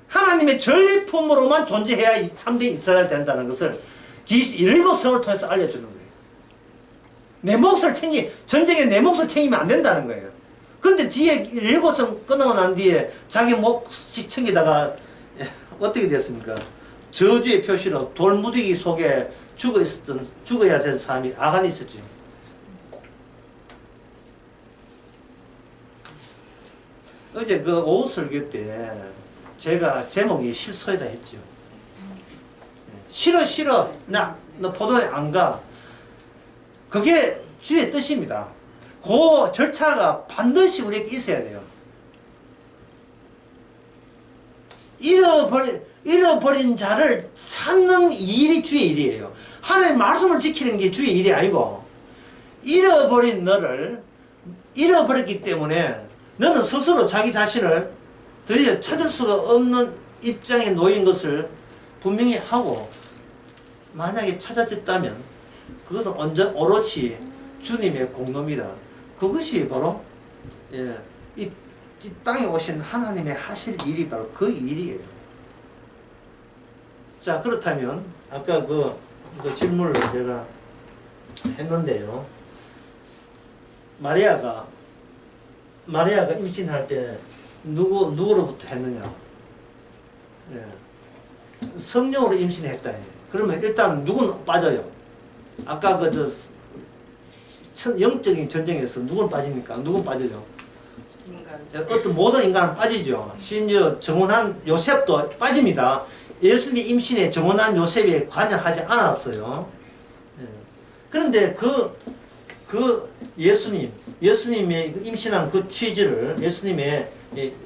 하나님의 전리품으로만 존재해야 참된 이스라엘 된다는 것을 일곱성을 통해서 알려주는 거예요. 내 몫을 전쟁에 내 몫을 챙기면 안 된다는 거예요. 근데 뒤에 일곱성 끝나고 난 뒤에 자기 몫이 챙기다가 어떻게 됐습니까? 저주의 표시로 돌무더기 속에 죽어야 될 사람이 아간이 있었죠. 어제 그 오후 설교 때 제가 제목이 실소이다 했죠. 싫어 너 포도에 안 가. 그게 주의 뜻입니다. 그 절차가 반드시 우리에게 있어야 돼요. 잃어버린 자를 찾는 일이 주의 일이에요. 하나님의 말씀을 지키는 게 주의 일이 아니고, 잃어버린 너를 잃어버렸기 때문에 너는 스스로 자기 자신을 드디어 찾을 수가 없는 입장에 놓인 것을 분명히 하고, 만약에 찾아졌다면 그것은 오롯이 주님의 공로입니다. 그것이 바로 이 땅에 오신 하나님의 하실 일이 바로 그 일이에요. 자, 그렇다면 아까 그 질문을 제가 했는데요. 마리아가 임신할 때 누구로부터 했느냐? 성령으로 임신했다. 그러면 일단 누구는 빠져요? 아까 영적인 전쟁에서 누구는 빠집니까? 누구는 빠져요? 어떤 모든 인간은 빠지죠. 심지어 정혼한 요셉도 빠집니다. 예수님의 임신에 정혼한 요셉이 관여하지 않았어요. 그런데 예수님의 임신한 그 취지를, 예수님의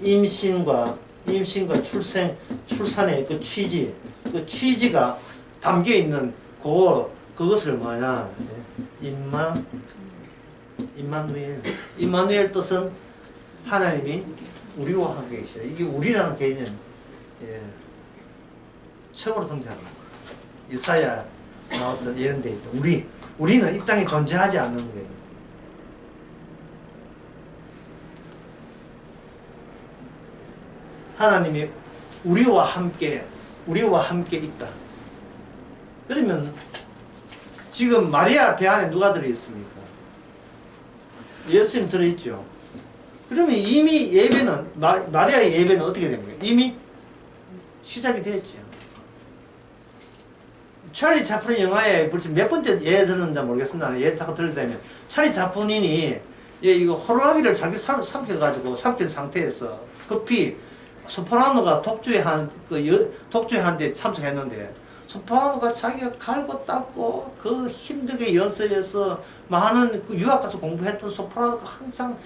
임신과 출산의 그 취지가 담겨 있는 그것을 뭐냐? 임마누엘 뜻은 하나님이 우리와 함께 계시다. 이게 우리라는 개념, 처음으로 등장합니다. 이사야 나왔던 예언되어 있던 우리는 이 땅에 존재하지 않는 거예요. 하나님이 우리와 함께 있다. 그러면 지금 마리아 배 안에 누가 들어있습니까? 예수님 들어있죠. 그러면 이미 예배는 마리아의 예배는 어떻게 된 거예요? 이미 시작이 되었죠. 찰리 차플린 영화에 벌써 몇 번째 예 들었는지 모르겠습니다. 예 타고 들으면 찰리 차플린이 이거 호루라기를 자기 삼켜가지고 삼킨 상태에서 급히 소프라노가 독주회한데 참석했는데, 소프라노가 자기가 갈고 닦고 그 힘들게 연습해서 많은 그 유학 가서 공부했던 소프라노가 항상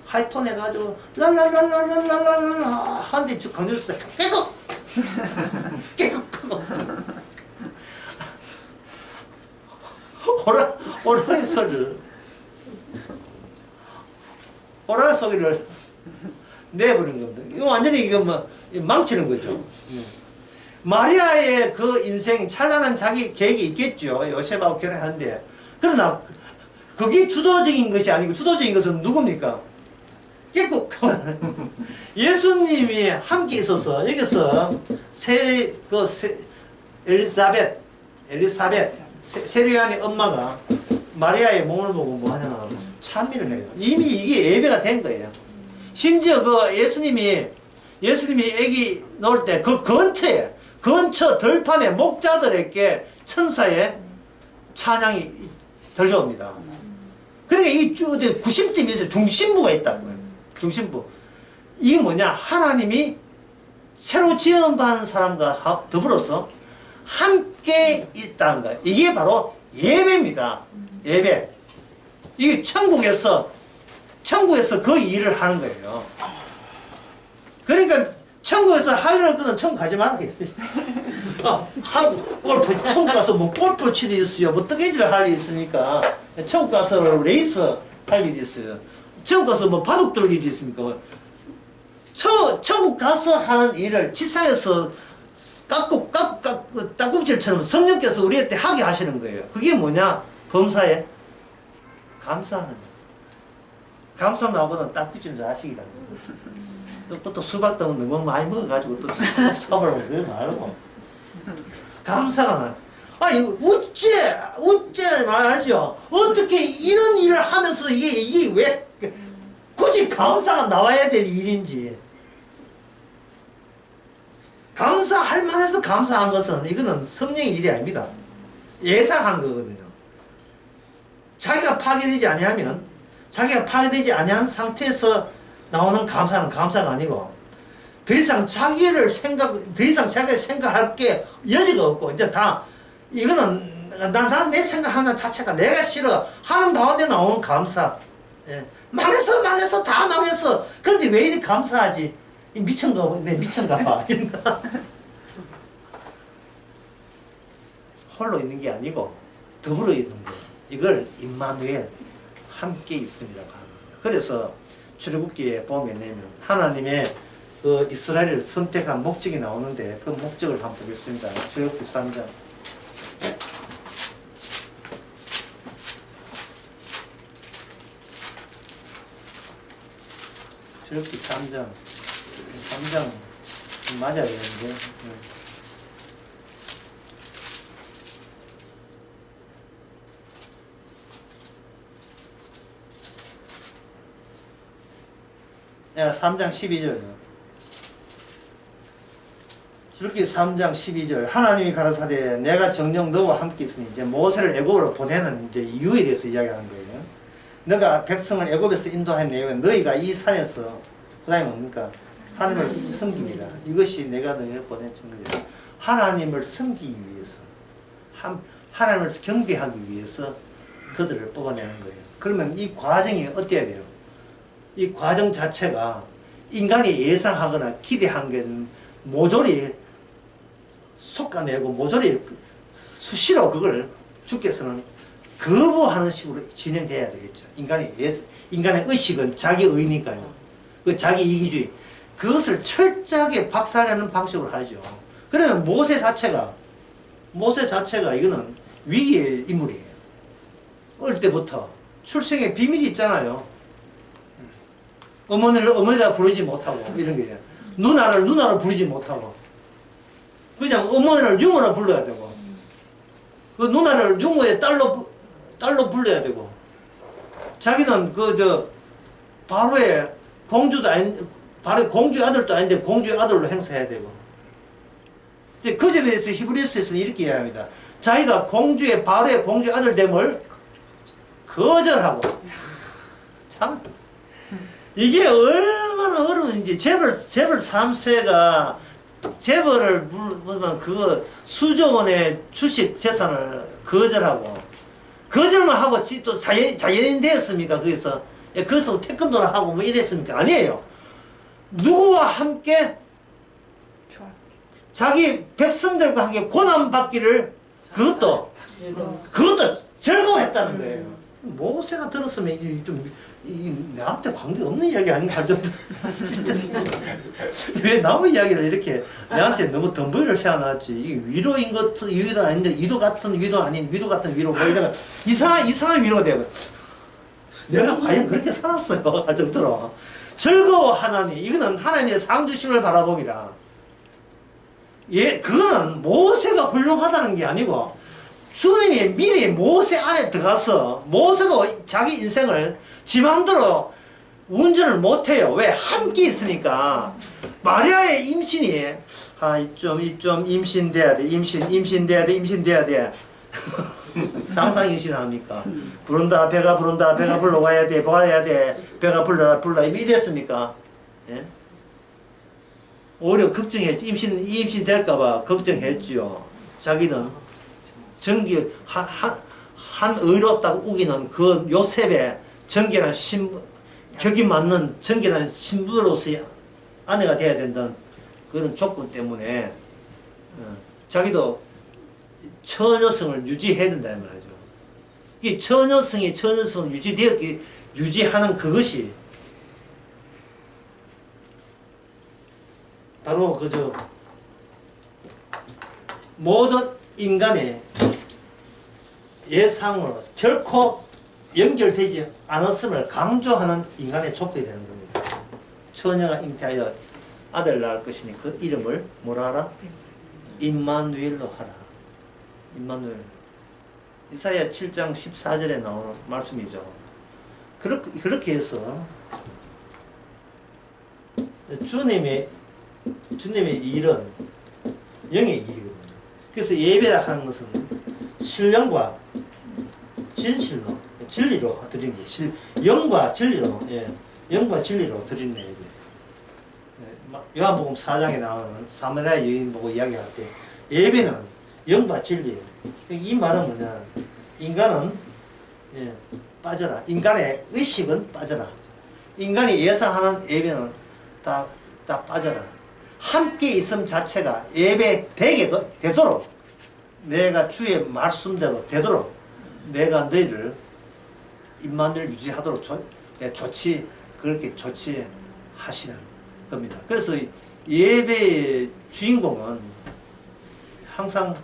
하이톤 해가지고 랄랄랄랄랄랄랄라 하는데 강조했을 때 깨끗 크고 호라 소리를 내버린 겁니다. 이거 완전히 이거 망치는 거죠. 마리아의 그 인생 찬란한 자기 계획이 있겠죠. 요셉하고 결혼하는데. 그러나 그게 주도적인 것이 아니고, 주도적인 것은 누굽니까? 깨끗 예수님이 함께 있어서 여기서 엘리사벳 세리안의 엄마가 마리아의 몸을 보고 뭐하냐 찬미를 해요. 이미 이게 예배가 된 거예요. 심지어 그 예수님이 아기 놓을 때 그 근처 들판에 목자들에게 천사의 찬양이 들려옵니다. 그러니까 이 90점이 있어요. 중심부가 있다는 거예요. 중심부. 이게 뭐냐? 하나님이 새로 지원받은 사람과 더불어서 함께 있다는 거예요. 이게 바로 예배입니다. 예배. 이게 천국에서 그 일을 하는 거예요. 그러니까 천국에서 하려는 거는 천국 가지 말아요. 골프, 천국 가서 뭐 골프 칠 일이 있어요. 뭐 뜨개질 할 일이 있으니까. 천국 가서 레이스 할 일이 있어요. 천국 가서 뭐 바둑 둘 일이 있습니까? 천국 가서 하는 일을 지상에서 딱꼭질처럼 성령께서 우리한테 하게 하시는 거예요. 그게 뭐냐? 범사에 감사하는 거예요. 감사 나보다 딱꼭질 하시기라는 거예요. 또 수박 때문에 너무 많이 먹어가지고 또 사버리고 그러지 말고. 감사가 나. 아니, 우째 말하죠. 어떻게 이런 일을 하면서 이게 왜 굳이 감사가 나와야 될 일인지. 감사할 만해서 감사한 것은 이거는 성령의 일이 아닙니다. 예상한 거거든요. 자기가 파괴되지 아니하면 자기가 파괴되지 아니한 상태에서 나오는 감사는 감사가 아니고 더 이상 자기가 생각할 게 여지가 없고 이제 다 이거는 내 생각하는 자체가 내가 싫어 하는 가운데 나오는 감사. 예. 망했어 다 망했어. 그런데 왜 이리 감사하지? 미천가 봐. 홀로 있는 게 아니고 더불어 있는 거예요. 이걸 임마누엘 함께 있습니다. 그래서 출애굽기에 보게 되면 하나님의 그 이스라엘을 선택한 목적이 나오는데 그 목적을 한번 보겠습니다. 출애굽기 3장. 출애굽기 3장 맞아야 되는데. 야, 3장 12절. 출애굽기 3장 12절. 하나님이 가라사대 내가 정녕 너와 함께 있으니 이제 모세를 애굽으로 보내는 이제 이유에 대해서 이야기하는 거예요. 너가 백성을 애굽에서 인도한 내용은 너희가 이 산에서 그다음에 뭡니까? 하나님을 섬깁니다. 이것이 내가 너희를 보낸 증거이다. 하나님을 섬기기 위해서 하나님을 경배하기 위해서 그들을 뽑아내는 거예요. 그러면 이 과정이 어때야 돼요? 이 과정 자체가 인간이 예상하거나 기대한 게 모조리 솎아내고 모조리 수시로 그걸 주께서는 거부하는 식으로 진행돼야 되겠죠. 인간의 의식은 자기 의니까요. 그 자기 이기주의. 그것을 철저하게 박살내는 방식으로 하죠. 그러면 모세 자체가 이거는 위기의 인물이에요. 어릴 때부터 출생의 비밀이 있잖아요. 어머니가 부르지 못하고 이런 거예요. 누나를 부르지 못하고 그냥 어머니를 유모로 불러야 되고 그 누나를 유모의 딸로 불러야 되고 자기는 바로의 공주도 아닌 바로 공주의 아들도 아닌데 공주의 아들로 행세해야 되고 그 점에 대해서 히브리서에서는 이렇게 이야기합니다. 자기가 바로의 공주의 아들 됨을 거절하고 참 이게 얼마나 어려운지 재벌 3세가 재벌을 물으면 그거 수조 원의 주식 재산을 거절만 하고 또 자연인 되었습니까? 거기서 태권도를 하고 뭐 이랬습니까? 아니에요. 누구와 함께 자기 백성들과 함께 고난받기를 그것도 즐거워했다는 거예요. 모세가 들었으면 나한테 관계없는 이야기 아닌가 좀 진짜 왜 남의 이야기를 이렇게 나한테 너무 덤보이를 세워놨지. 이게 위로인 것도 위도 아닌데 위도 같은 위도 아닌 위도 같은 위로 뭐 이러면 이상한 위로가 되고 내가 과연 그렇게 살았어요 할 정도로 즐거워하나니 이거는 하나님의 상주심을 바라봅니다. 그거는 모세가 훌륭하다는 게 아니고 주님이 미리 모세 안에 들어가서 모세도 자기 인생을 지 마음대로 운전을 못해요. 왜? 함께 있으니까. 마리아의 임신이 이좀 임신돼야 돼. 임신돼야 돼. 상상 임신합니까? 부른다 배가 불러 와야 돼. 배가 불러라 이랬습니까? 예? 오히려 걱정했죠. 임신 될까봐 걱정했지요. 자기는 한 의롭다고 우기는 그 요셉의 정결한 격이 맞는 정결한 신부로서의 아내가 돼야 된다는 그런 조건 때문에 자기도 처녀성을 유지해야 된다 이 말이죠. 이 처녀성을 유지하는 그것이 바로 그저 모든 인간의 예상으로 결코 연결되지 않았음을 강조하는 인간의 조건이 되는 겁니다. 처녀가 잉태하여 아들 낳을 것이니 그 이름을 뭐라 하라? 임마누엘로 하라. 임마누엘. 이사야 7장 14절에 나오는 말씀이죠. 그렇게 해서 주님의 일은 영의 일이거든요. 그래서 예배라 하는 것은 신령과 진리로 드리는 거예요. 영과 진리로, 영과 진리로 드리는 예배. 요한복음 4장에 나오는 사마리아 여인 보고 이야기할 때 예배는 영과 진리예요. 이 말은 뭐냐? 인간은 빠져라. 인간의 의식은 빠져라. 인간이 예상하는 예배는 다 빠져라. 함께 있음 자체가 예배 되도록 내가 주의 말씀대로 되도록 내가 너희를 임마누엘 유지하도록 그렇게 조치하시는 겁니다. 그래서 예배의 주인공은 항상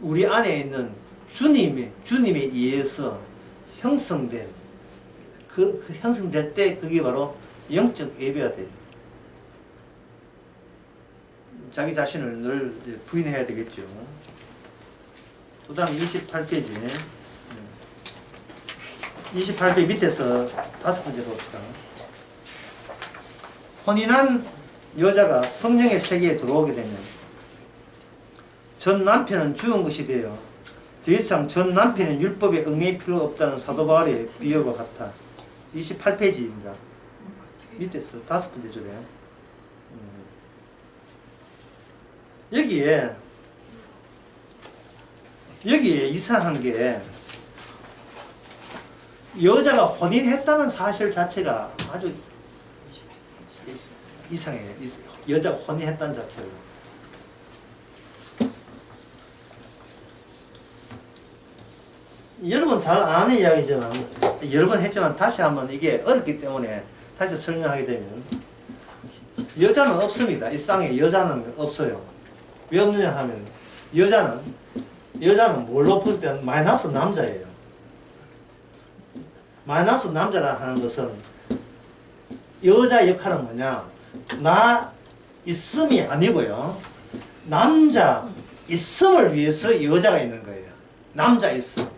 우리 안에 있는 주님에 의해서 형성된 그 형성될 때 그게 바로 영적 예배가 돼요. 자기 자신을 늘 부인해야 되겠죠. 그 다음 28페이지 28페이지 밑에서 5번째 봅시다. 혼인한 여자가 성령의 세계에 들어오게 되면 전 남편은 죽은 것이 되어 더 이상 전 남편은 율법에 얽매일 필요가 없다는 사도 바울의 비유와 같아. 28페이지입니다. 밑에서 5번째 줄에 여기에 이상한 게 여자가 혼인했다는 사실 자체가 아주 이상해요. 여자가 혼인했다는 자체가. 여러분 잘 아는 이야기지만 여러 번 했지만 다시 한번 이게 어렵기 때문에 다시 설명하게 되면 여자는 없습니다. 이 땅에 여자는 없어요. 왜 없느냐 하면 여자는 뭘로 볼 때는 마이너스 남자예요. 마이너스 남자라 하는 것은 여자 역할은 뭐냐? 나 있음이 아니고요. 남자 있음을 위해서 여자가 있는 거예요. 남자 있음.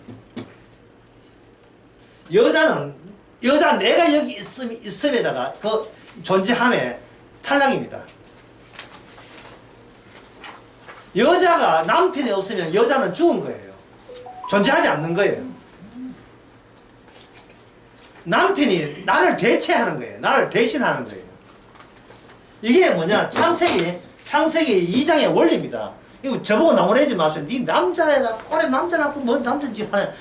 여자 내가 여기 있음에다가 그 존재함에 탈락입니다. 여자가 남편이 없으면 여자는 죽은 거예요. 존재하지 않는 거예요. 남편이 나를 대체하는 거예요. 나를 대신하는 거예요. 이게 뭐냐? 창세기 2장의 원리입니다. 이거 저보고 나무래지 마세요. 네 남자애가 꼴에 남자 낳고 뭔 남자인지 하냐.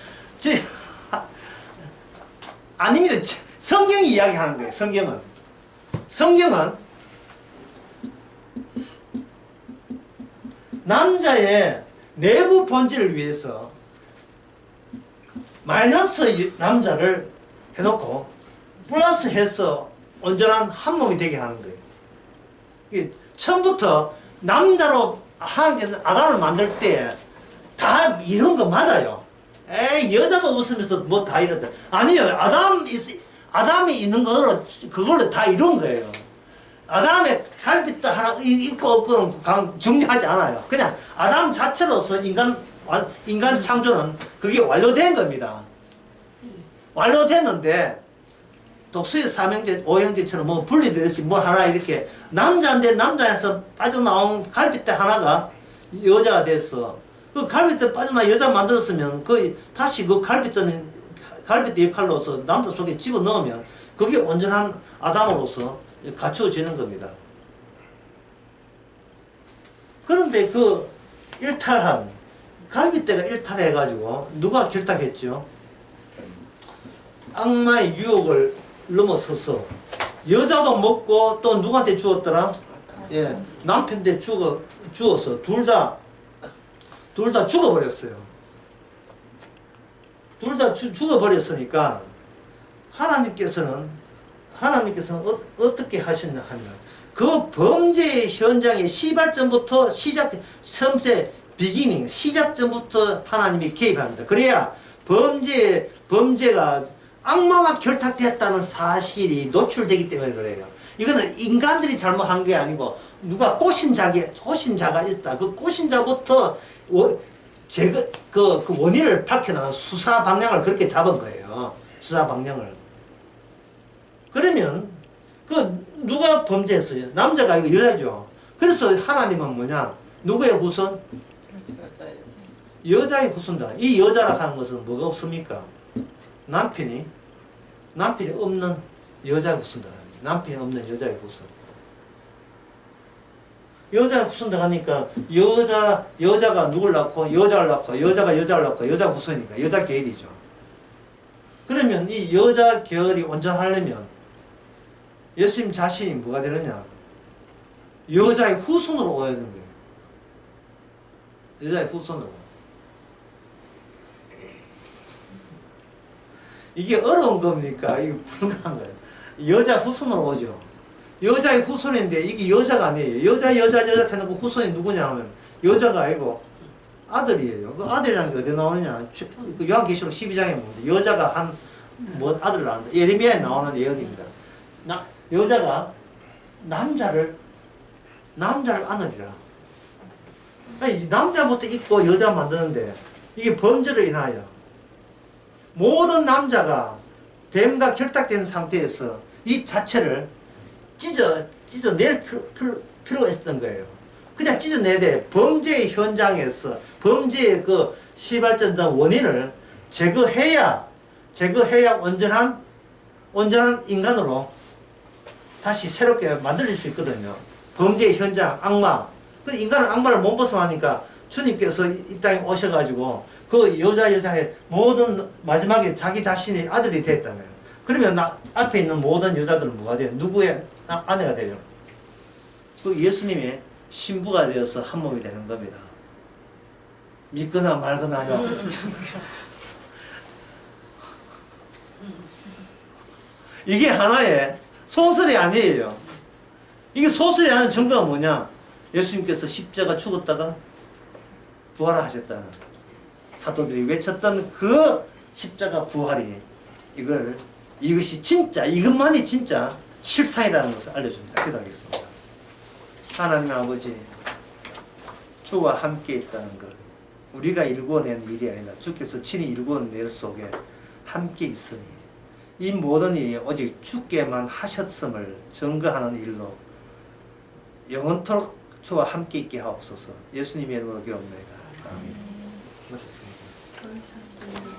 아닙니다. 성경이 이야기하는 거예요. 성경은 남자의 내부 본질을 위해서 마이너스 남자를 해놓고 플러스 해서 온전한 한 몸이 되게 하는 거예요. 처음부터 남자로 아담을 만들 때 다 이런 거 맞아요. 에이 여자도 웃으면서 뭐 다 이런다. 아니요. 아담이 있는 그걸로 다 이룬 거예요. 아담의 갈빗대 하나 있고 없고는 중요하지 않아요. 그냥 아담 자체로서 인간 창조는 그게 완료된 겁니다. 완료됐는데 독수의 삼형제, 오형제처럼 뭐 분리되듯이 뭐 하나 이렇게 남자인데 남자에서 빠져나온 갈빗대 하나가 여자가 됐어. 그 갈빗대 빠져나 여자 만들었으면 다시 그 갈빗대 역할로서 남자 속에 집어넣으면 그게 온전한 아담으로서 갖추어지는 겁니다. 그런데 그 갈빗대가 일탈해가지고 누가 결탁했죠? 악마의 유혹을 넘어서서 여자도 먹고 또 누구한테 주었더라? 예, 남편인데 죽어서 둘 다 죽어버렸어요. 둘 다 죽어버렸으니까 하나님께서는 어떻게 하셨냐 하면 그 범죄의 현장의 시발점부터 시작점부터 하나님이 개입합니다. 그래야 범죄가 악마와 결탁되었다는 사실이 노출되기 때문에 그래요. 이거는 인간들이 잘못한 게 아니고 누가 꼬신자가 있다. 그 꼬신자부터 그 원인을 밝혀나가는 수사 방향을 그렇게 잡은 거예요. 수사 방향을. 그러면 누가 범죄했어요? 남자가 아니고 여자죠. 그래서 하나님은 뭐냐? 누구의 후손? 여자의 후손다. 이 여자라 하는 것은 뭐가 없습니까? 남편이 없는 여자의 후손다. 남편이 없는 여자의 후손. 여자의 후손다 하니까 여자가 누굴 낳고 여자를 낳고 여자가 여자를 낳고 여자 후손이니까 여자 계열이죠. 그러면 이 여자 계열이 온전하려면 예수님 자신이 뭐가 되느냐? 여자의 후손으로 오야 되는 거예요. 여자의 후손으로. 이게 어려운 겁니까? 이게 불가한 거예요. 여자 후손으로 오죠. 여자의 후손인데 이게 여자가 아니에요. 여자 해놓고 후손이 누구냐 하면 여자가 아니고 아들이에요. 그 아들이라는 게 어디 나오느냐? 그 요한계시록 12장에 보면 여자가 아들을 낳는다. 예레미야에 나오는 예언입니다. 여자가 남자를 안으리라. 아니, 남자부터 있고 여자 만드는데 이게 범죄로 인하여 모든 남자가 뱀과 결탁된 상태에서 이 자체를 찢어낼 필요가 있었던 거예요. 그냥 찢어내되 범죄의 현장에서 범죄의 그 시발점된 원인을 제거해야 온전한 인간으로 다시 새롭게 만들어질 수 있거든요. 범죄의 현장, 악마. 그 인간은 악마를 못 벗어나니까 주님께서 이 땅에 오셔가지고 그 여자의 모든 마지막에 자기 자신의 아들이 됐다며요. 그러면 앞에 있는 모든 여자들은 뭐가 돼요? 누구의 아내가 돼요? 그 예수님의 신부가 되어서 한 몸이 되는 겁니다. 믿거나 말거나요. 이게 하나의 소설이 아니에요. 이게 소설이 아닌 증거가 뭐냐? 예수님께서 십자가 죽었다가 부활하셨다는 사도들이 외쳤던 그 십자가 부활이 이것이 진짜 이것만이 진짜 실상이라는 것을 알려줍니다. 기도하겠습니다. 하나님 아버지, 주와 함께 있다는 것, 우리가 일구어낸 일이 아니라 주께서 친히 일구어낸 일 속에 함께 있으니 이 모든 일이 오직 주께만 하셨음을 증거하는 일로 영원토록 주와 함께 있게 하옵소서. 예수님의 이름으로 기도합니다. 아멘. 고맙습니다.